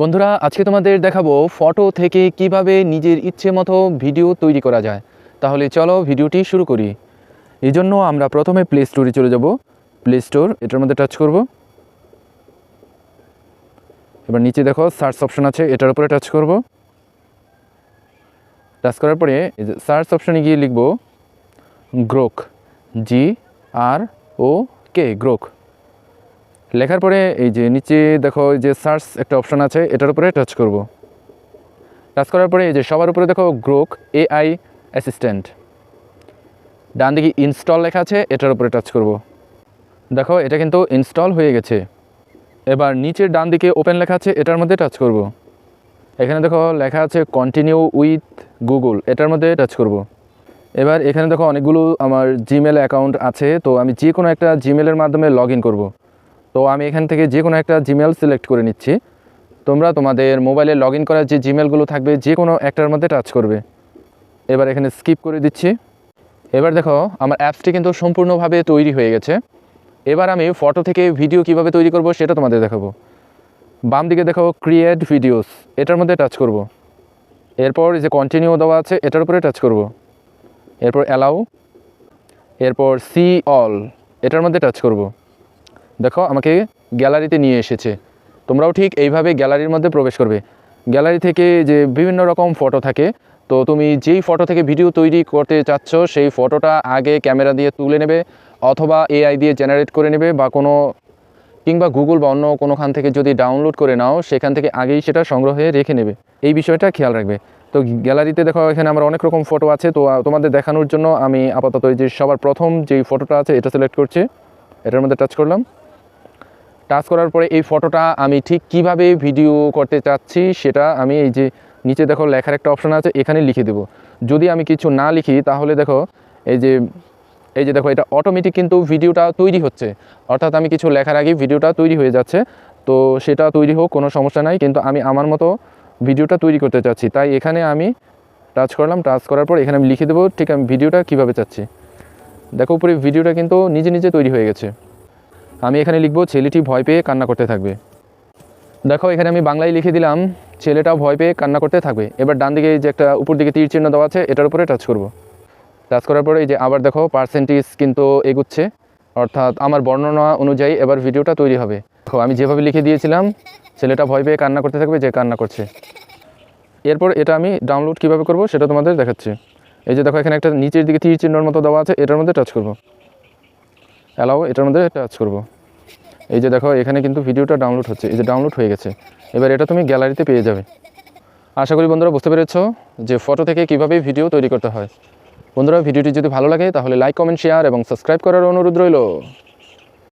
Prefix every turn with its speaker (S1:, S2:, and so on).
S1: বন্ধুরা, আজকে তোমাদের দেখাবো ফটো থেকে কিভাবে নিজের ইচ্ছে মতো ভিডিও তৈরি করা যায়। তাহলে চলো ভিডিওটি শুরু করি। এই জন্য আমরা প্রথমে প্লে স্টোরে চলে যাব। প্লে স্টোর, এটার মধ্যে টাচ করব। এবার নিচে দেখো সার্চ অপশন আছে, এটার উপরে টাচ করব। টাচ করার পরে এই যে সার্চ অপশনে গিয়ে লিখব গ্রোক, GROK, গ্রোক। লেখার পরে এই যে নিচে দেখো যে সার্চ একটা অপশন আছে, এটার উপরে টাচ করব। টাচ করার পরে এই যে সবার উপরে দেখো গ্রোক AI অ্যাসিস্ট্যান্ট, ডান দিকে ইনস্টল লেখা আছে, এটার উপরে টাচ করব। দেখো এটা কিন্তু ইনস্টল হয়ে গেছে। এবার নিচের ডান দিকে ওপেন লেখা আছে, এটার মধ্যে টাচ করব। এখানে দেখো লেখা আছে কন্টিনিউ উইথ গুগল, এটার মধ্যে টাচ করব। এবার এখানে দেখো অনেকগুলো আমার জিমেল অ্যাকাউন্ট আছে, তো আমি যে কোনো একটা জিমেলের মাধ্যমে লগ ইন করবো। তো আমি এখান থেকে যে কোনো একটা জিমেল সিলেক্ট করে নিচ্ছি। তোমরা তোমাদের মোবাইলে লগ ইন করার যে জিমেলগুলো থাকবে যে কোনো একটার মধ্যে টাচ করবে। এবার এখানে স্কিপ করে দিচ্ছি। এবার দেখো আমার অ্যাপসটি কিন্তু সম্পূর্ণভাবে তৈরি হয়ে গেছে। এবার আমি ফটো থেকে ভিডিও কিভাবে তৈরি করব সেটা তোমাদের দেখাবো। বাম দিকে দেখো ক্রিয়েট ভিডিওস, এটার মধ্যে টাচ করব। এরপর যে কন্টিনিউ দেওয়া আছে, এটার উপরে টাচ করব। এরপর অ্যালাউ, এরপর সি অল, এটার মধ্যে টাচ করব। দেখো আমাকে গ্যালারিতে নিয়ে এসেছে। তোমরাও ঠিক এইভাবে গ্যালারির মধ্যে প্রবেশ করবে। গ্যালারি থেকে যে বিভিন্ন রকম ফটো থাকে, তো তুমি যেই ফটো থেকে ভিডিও তৈরি করতে চাচ্ছ সেই ফটোটা আগে ক্যামেরা দিয়ে তুলে নেবে, অথবা AI দিয়ে জেনারেট করে নেবে, বা কিংবা গুগল বা অন্য কোনোখান থেকে যদি ডাউনলোড করে নাও, সেখান থেকে আগেই সেটা সংগ্রহে রেখে নেবে। এই বিষয়টা খেয়াল রাখবে। তো গ্যালারিতে দেখো এখানে আমার অনেক রকম ফটো আছে, তো তোমাদের দেখানোর জন্য আমি আপাতত এই যে সবার প্রথম যেই ফটোটা আছে এটা সিলেক্ট করছি। এটার মধ্যে টাচ করলাম। টাচ করার পরে এই ফটোটা আমি ঠিক কিভাবে ভিডিও করতে চাচ্ছি সেটা আমি এই যে নিচে দেখো লেখার একটা অপশন আছে, এখানে লিখে দেবো। যদি আমি কিছু না লিখি তাহলে দেখো এই যে দেখো এটা অটোমেটিক কিন্তু ভিডিওটা তৈরি হচ্ছে, অর্থাৎ আমি কিছু লেখার আগেই ভিডিওটা তৈরি হয়ে যাচ্ছে। তো সেটা তৈরি হোক, কোনো সমস্যা নাই, কিন্তু আমি আমার মতো ভিডিওটা তৈরি করতে চাচ্ছি, তাই এখানে আমি টাচ করলাম। টাচ করার পর এখানে আমি লিখে দেবো ঠিক আমি ভিডিওটা কীভাবে চাচ্ছি। দেখো উপরে ভিডিওটা কিন্তু নিজে নিজে তৈরি হয়ে গেছে। আমি এখানে লিখব ছেলেটি ভয় পেয়ে কান্না করতে থাকবে। দেখো এখানে আমি বাংলায় লিখে দিলাম ছেলেটা ভয় পেয়ে কান্না করতে থাকবে। এবার ডান দিকে যে একটা উপর দিকে তীর চিহ্ন দেওয়া আছে, এটার উপরে টাচ করব। টাচ করার পরে এই যে আবার দেখো পার্সেন্টেজ কিন্তু এগুচ্ছে, অর্থাৎ আমার বর্ণনা অনুযায়ী এবার ভিডিওটা তৈরি হবে। দেখো আমি যেভাবে লিখে দিয়েছিলাম ছেলেটা ভয় পেয়ে কান্না করতে থাকবে, যে কান্না করছে। এরপর এটা আমি ডাউনলোড কিভাবে করব সেটা তোমাদের দেখাচ্ছি। এই যে দেখো এখানে একটা নিচের দিকে তীর চিহ্নের মতো দেওয়া আছে, এটার মধ্যে টাচ করব। অ্যালাউ, এটার মধ্যে টাচ করব। এই যে দেখো এখানে কিন্তু ভিডিওটা ডাউনলোড হচ্ছে, এই যে ডাউনলোড হয়ে গেছে। এবার এটা তুমি গ্যালারিতে পেয়ে যাবে। আশা করি বন্ধুরা বুঝতে পেরেছো যে ফটো থেকে কিভাবে ভিডিও তৈরি করতে হয়। বন্ধুরা ভিডিওটি যদি ভালো লাগে তাহলে লাইক, কমেন্ট, শেয়ার এবং সাবস্ক্রাইব করার অনুরোধ রইল।